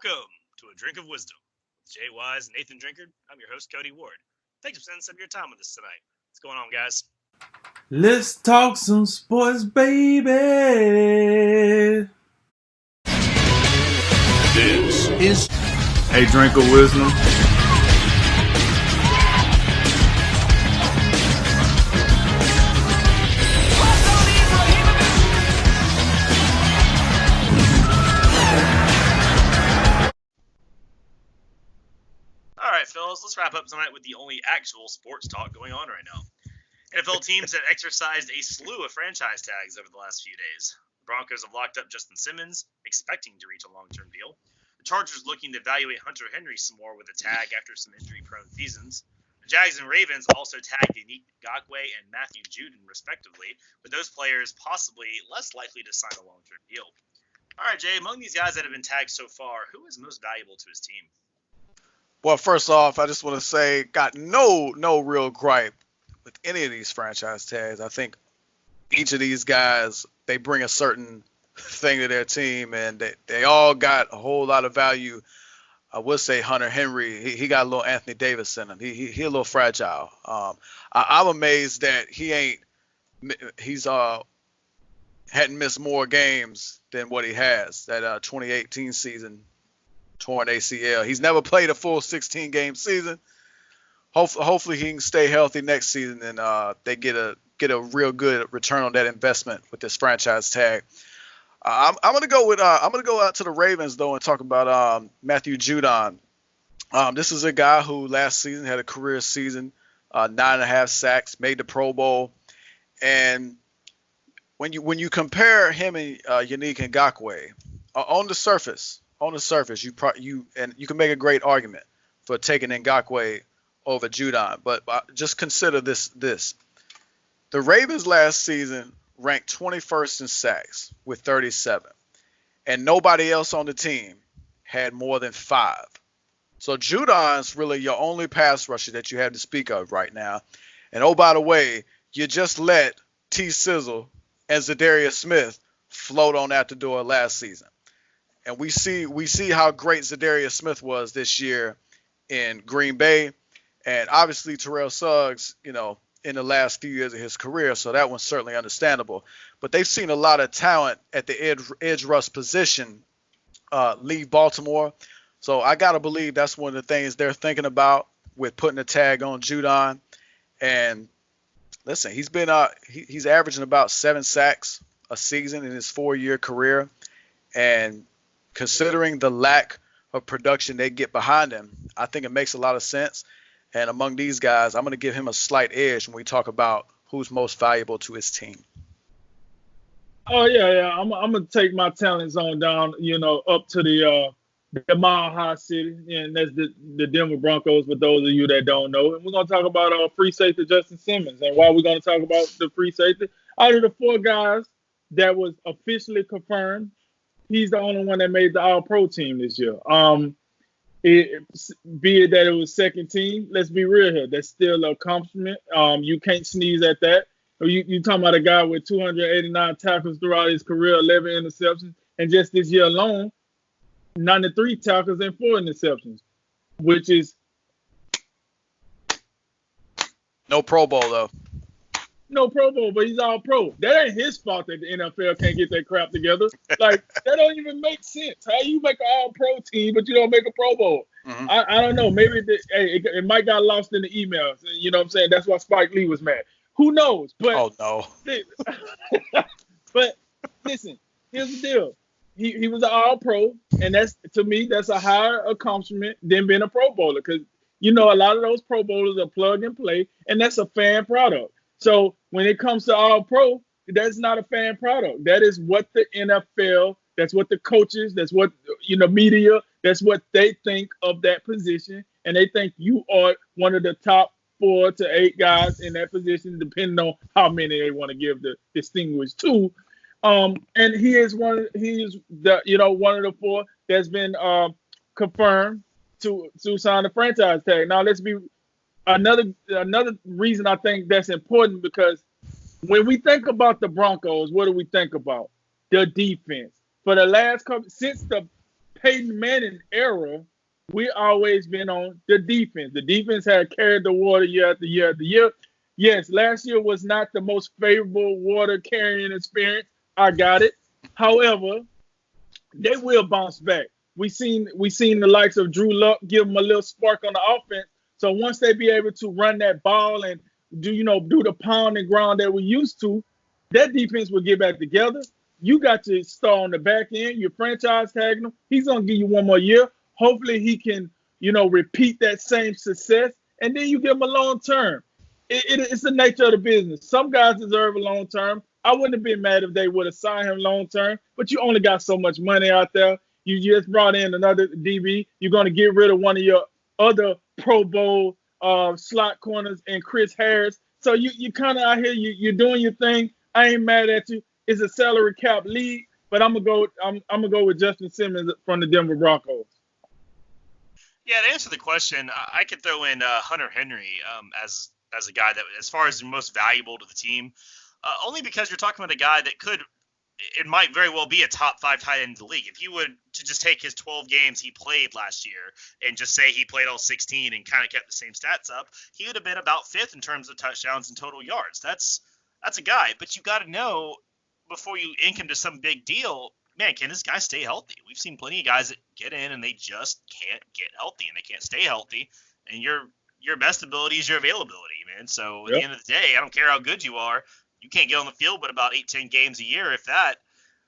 Welcome to A Drink of Wisdom with Jay Wise and Nathan Drinkard. I'm your host, Cody Ward. Thanks for spending some of your time with us tonight. What's going on, guys? Let's talk some sports, baby. This is A Drink of Wisdom. All right, fellas, let's wrap up tonight with the only actual sports talk going on right now. NFL teams have exercised a slew of franchise tags over the last few days. The Broncos have locked up Justin Simmons, expecting to reach a long-term deal. The Chargers looking to evaluate Hunter Henry some more with a tag after some injury-prone seasons. The Jags and Ravens also tagged Yannick Ngakoue and Matthew Judon, respectively, with those players possibly less likely to sign a long-term deal. All right, Jay, among these guys that have been tagged so far, who is most valuable to his team? Well, first off, I just want to say, got no real gripe with any of these franchise tags. I think each of these guys, they bring a certain thing to their team, and they all got a whole lot of value. I would say Hunter Henry, he got a little Anthony Davis in him. He a little fragile. I'm amazed that he's hadn't missed more games than what he has. That 2018 season, torn ACL. He's never played a full 16-game season. Hopefully he can stay healthy next season, and they get a real good return on that investment with this franchise tag. I'm gonna go out to the Ravens though and talk about Matthew Judon. This is a guy who last season had a career season, 9.5 sacks, made the Pro Bowl, and when you compare him and Yannick Ngakoue, on the surface, you can make a great argument for taking Ngakoue over Judon, but just consider this. The Ravens last season ranked 21st in sacks with 37, and nobody else on the team had more than 5. So Judon's really your only pass rusher that you have to speak of right now. And oh, by the way, you just let T. Sizzle and Zadarius Smith float on out the door last season. And we see how great Zadarius Smith was this year in Green Bay. And obviously Terrell Suggs, in the last few years of his career, so that one's certainly understandable. But they've seen a lot of talent at the edge rush position leave Baltimore. So I got to believe that's one of the things they're thinking about with putting a tag on Judon. And listen, he's averaging about 7 sacks a season in his 4-year career. And considering the lack of production they get behind him, I think it makes a lot of sense. And among these guys, I'm going to give him a slight edge when we talk about who's most valuable to his team. Oh, yeah. I'm going to take my talent zone down, up to the Mile High City, and that's the Denver Broncos, for those of you that don't know. And we're going to talk about free safety Justin Simmons. And why we're going to talk about the free safety, out of the 4 guys that was officially confirmed, he's the only one that made the All-Pro team this year. Be it that it was second team, let's be real here. That's still an accomplishment. You can't sneeze at that. You talking about a guy with 289 tackles throughout his career, 11 interceptions, and just this year alone, 93 tackles and 4 interceptions, which is no Pro Bowl though. No Pro Bowl, but he's all pro. That ain't his fault that the NFL can't get that crap together. Like, that don't even make sense. How you make an all-pro team, but you don't make a Pro Bowl? Mm-hmm. I don't know. Maybe it might got lost in the emails. You know what I'm saying? That's why Spike Lee was mad. Who knows? But, oh, no. But listen, here's the deal. He was an all-pro, and to me, that's a higher accomplishment than being a Pro Bowler, because, a lot of those Pro Bowlers are plug and play, and that's a fan product. So when it comes to All-Pro, that's not a fan product. That is what the NFL, that's what the coaches, that's what, media, that's what they think of that position. And they think you are one of the top 4 to 8 guys in that position, depending on how many they want to give the distinguished to. And he is one of the 4 that's been confirmed to sign the franchise tag. Now let's be another reason I think that's important, because when we think about the Broncos, what do we think about? Their defense. For the last couple, since the Peyton Manning era, we always been on the defense. The defense had carried the water year after year after year. Yes, last year was not the most favorable water carrying experience. I got it. However, they will bounce back. We seen the likes of Drew Luck give them a little spark on the offense. So once they be able to run that ball and do the pound and ground that we used to, that defense will get back together. You got to start on the back end. Your franchise tagging him. He's gonna give you one more year. Hopefully he can, repeat that same success, and then you give him a long term. It's the nature of the business. Some guys deserve a long term. I wouldn't have been mad if they would have signed him long term, but you only got so much money out there. You just brought in another DB. You're going to get rid of one of your other Pro Bowl slot corners and Chris Harris. So you kind of out here. You're doing your thing. I ain't mad at you. It's a salary cap league, but I'm gonna go with Justin Simmons from the Denver Broncos. Yeah, to answer the question, I could throw in Hunter Henry as a guy that, as far as the most valuable to the team, only because you're talking about a guy that it might very well be a top 5 tight end in the league. If you would to just take his 12 games he played last year and just say he played all 16 and kind of kept the same stats up, he would have been about 5th in terms of touchdowns and total yards. That's a guy, but you got to know before you ink him to some big deal, man, can this guy stay healthy? We've seen plenty of guys that get in and they just can't get healthy and they can't stay healthy. And your best ability is your availability, man. So at the end of the day, I don't care how good you are, you can't get on the field but about 8-10 games a year, if that.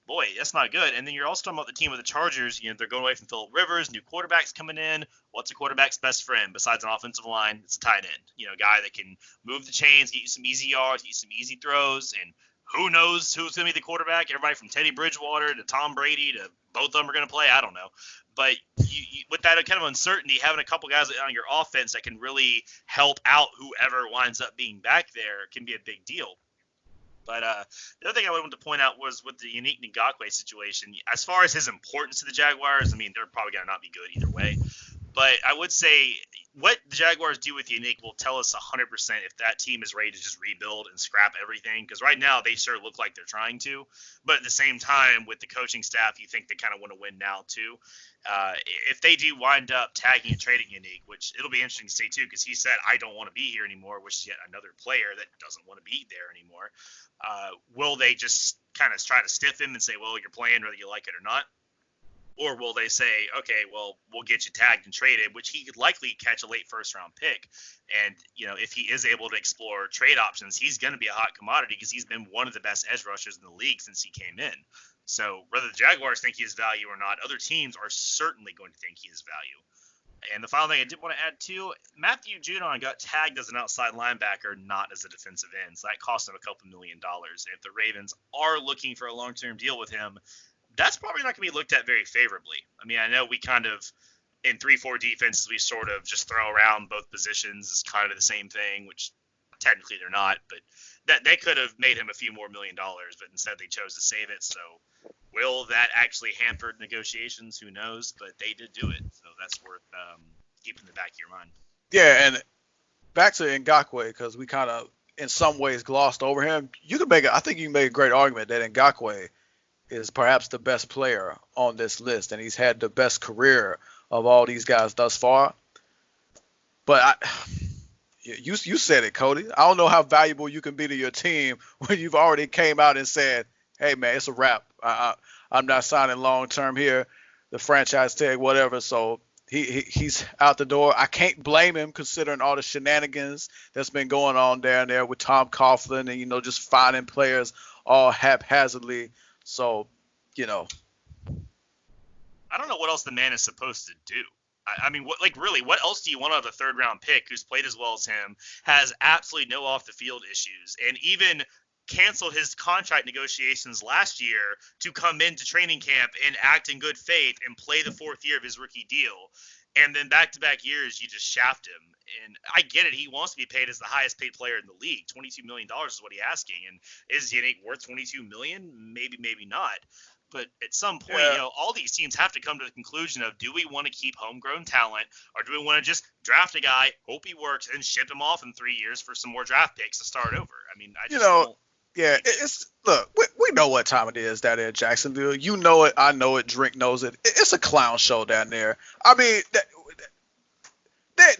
Boy, that's not good. And then you're also talking about the team with the Chargers. They're going away from Phillip Rivers, new quarterbacks coming in. What's a quarterback's best friend besides an offensive line? It's a tight end. A guy that can move the chains, get you some easy yards, get you some easy throws, and who knows who's going to be the quarterback? Everybody from Teddy Bridgewater to Tom Brady to both of them are going to play. I don't know. But you, with that kind of uncertainty, having a couple guys on your offense that can really help out whoever winds up being back there can be a big deal. But the other thing I wanted to point out was with the Unique Ngakoue situation. As far as his importance to the Jaguars, I mean, they're probably going to not be good either way. But I would say what the Jaguars do with Unique will tell us 100% if that team is ready to just rebuild and scrap everything. Because right now they sure look like they're trying to. But at the same time, with the coaching staff, you think they kind of want to win now too. If they do wind up tagging and trading Unique, which it'll be interesting to see too, because he said, I don't want to be here anymore, which is yet another player that doesn't want to be there anymore. Will they just kind of try to stiff him and say, well, you're playing whether you like it or not? Or will they say, okay, well, we'll get you tagged and traded, which he could likely catch a late first-round pick. And, if he is able to explore trade options, he's going to be a hot commodity because he's been one of the best edge rushers in the league since he came in. So whether the Jaguars think he has value or not, other teams are certainly going to think he has value. And the final thing I did want to add too, Matthew Judon got tagged as an outside linebacker, not as a defensive end. So that cost him a couple $1 million. And if the Ravens are looking for a long-term deal with him, that's probably not going to be looked at very favorably. I mean, I know we kind of, in 3-4 defenses, we sort of just throw around both positions as kind of the same thing, which technically they're not. But that they could have made him a few more $1 million, but instead they chose to save it. So will that actually hamper negotiations? Who knows? But they did do it. So that's worth keeping in the back of your mind. Yeah, and back to Ngakoue, because we kind of, in some ways, glossed over him. I think you can make a great argument that Ngakoue is perhaps the best player on this list, and he's had the best career of all these guys thus far. But you said it, Cody. I don't know how valuable you can be to your team when you've already came out and said, hey, man, it's a wrap. I'm not signing long-term here, the franchise tag, whatever. So he's out the door. I can't blame him considering all the shenanigans that's been going on down there with Tom Coughlin and, just finding players all haphazardly. So, I don't know what else the man is supposed to do. I mean, what else do you want out of a third-round pick who's played as well as him, has absolutely no off-the-field issues, and even canceled his contract negotiations last year to come into training camp and act in good faith and play the 4th year of his rookie deal? And then back-to-back years, you just shaft him. And I get it. He wants to be paid as the highest-paid player in the league. $22 million is what he's asking. And is Unique worth $22 million? Maybe, maybe not. But at some point, all these teams have to come to the conclusion of, do we want to keep homegrown talent, or do we want to just draft a guy, hope he works, and ship him off in 3 years for some more draft picks to start over? I mean, It's look. We know what time it is down there in Jacksonville. You know it. I know it. Drink knows it. It's a clown show down there. I mean,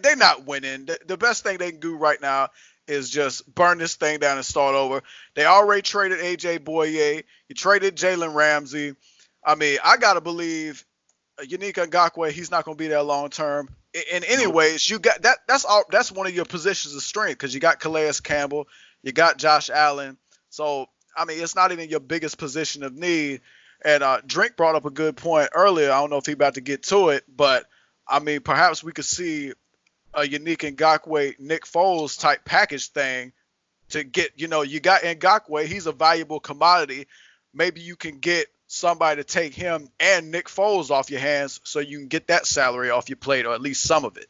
they're not winning. The best thing they can do right now is just burn this thing down and start over. They already traded AJ Boye. You traded Jalen Ramsey. I mean, I gotta believe Yannick Ngakoue, he's not gonna be there long term. In any ways, you got that. That's one of your positions of strength because you got Calais Campbell, you got Josh Allen. So I mean, it's not even your biggest position of need. And Drink brought up a good point earlier. I don't know if he's about to get to it, but I mean, perhaps we could see a Yannick Ngakoue, Nick Foles type package thing to get, you got Ngakoue, he's a valuable commodity. Maybe you can get somebody to take him and Nick Foles off your hands so you can get that salary off your plate, or at least some of it.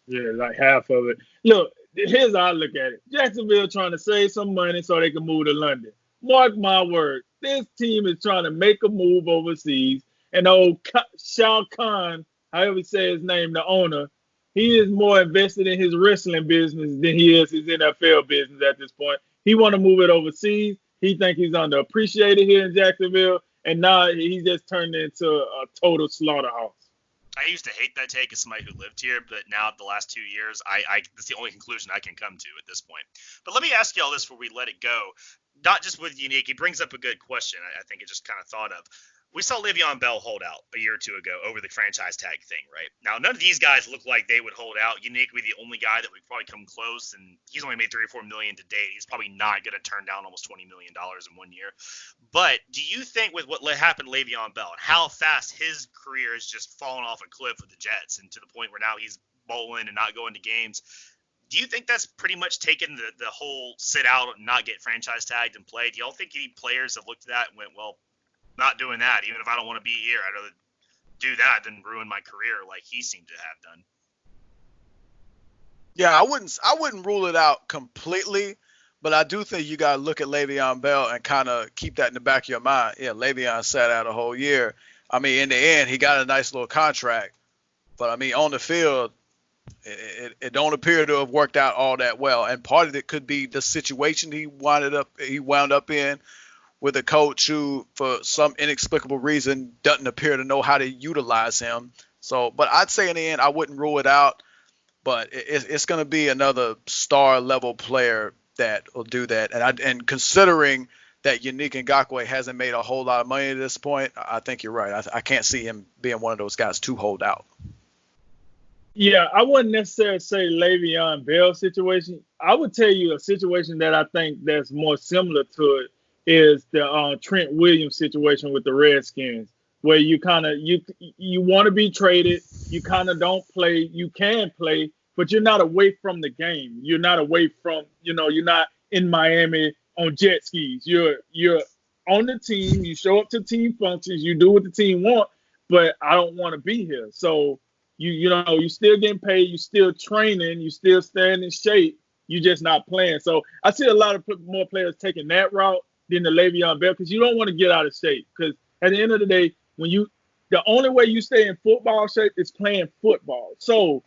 Yeah, like half of it. Look, here's how I look at it. Jacksonville trying to save some money so they can move to London. Mark my word, this team is trying to make a move overseas, and old Shao Kahn, however you say his name, the owner, he is more invested in his wrestling business than he is his NFL business at this point. He want to move it overseas. He think he's underappreciated here in Jacksonville, and now he's just turned into a total slaughterhouse. I used to hate that take as somebody who lived here, but now the last 2 years, I that's the only conclusion I can come to at this point. But let me ask you all this before we let it go. Not just with Yannick, he brings up a good question. I think it just kind of thought of. We saw Le'Veon Bell hold out a year or two ago over the franchise tag thing, right? Now, none of these guys look like they would hold out. Yannick would be the only guy that would probably come close, and he's only made $3 or $4 million to date. He's probably not going to turn down almost $20 million in 1 year. But do you think with what happened to Le'Veon Bell and how fast his career has just fallen off a cliff with the Jets, and to the point where now he's bowling and not going to games, do you think that's pretty much taken the whole sit out and not get franchise tagged and play? Do y'all think any players have looked at that and went, well, not doing that, even if I don't want to be here, I'd rather do that than ruin my career like he seemed to have done? Yeah, I wouldn't rule it out completely, but I do think you got to look at Le'Veon Bell and kind of keep that in the back of your mind. Yeah, Le'Veon sat out a whole year. I mean, in the end, he got a nice little contract, but I mean, on the field, it don't appear to have worked out all that well. And part of it could be the situation he wound up in with a coach who, for some inexplicable reason, doesn't appear to know how to utilize him. So, but I'd say in the end, I wouldn't rule it out. But it's going to be another star level player that will do that. And considering that Yannick Ngakoue hasn't made a whole lot of money at this point, I think you're right. I can't see him being one of those guys to hold out. Yeah, I wouldn't necessarily say Le'Veon Bell situation. I would tell you a situation that I think that's more similar to it is the Trent Williams situation with the Redskins, where you kind of you want to be traded, you kind of don't play, you can play, but you're not away from the game. You're not away from, you're not in Miami on jet skis. You're on the team, you show up to team functions, you do what the team want, but I don't want to be here. So you still getting paid, you still training, you still staying in shape, you just not playing. So I see a lot of more players taking that route than the Le'Veon Bell, because you don't want to get out of shape. Because at the end of the day, the only way you stay in football shape is playing football. So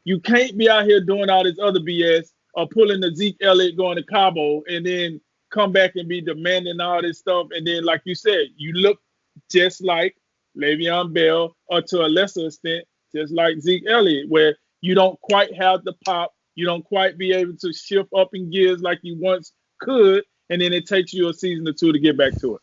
you can't be out here doing all this other BS or pulling the Zeke Elliott going to Cabo and then come back and be demanding all this stuff. And then, like you said, you look just like Le'Veon Bell, or to a lesser extent, just like Zeke Elliott, where you don't quite have the pop, you don't quite be able to shift up in gears like you once could, and then it takes you a season or two to get back to it.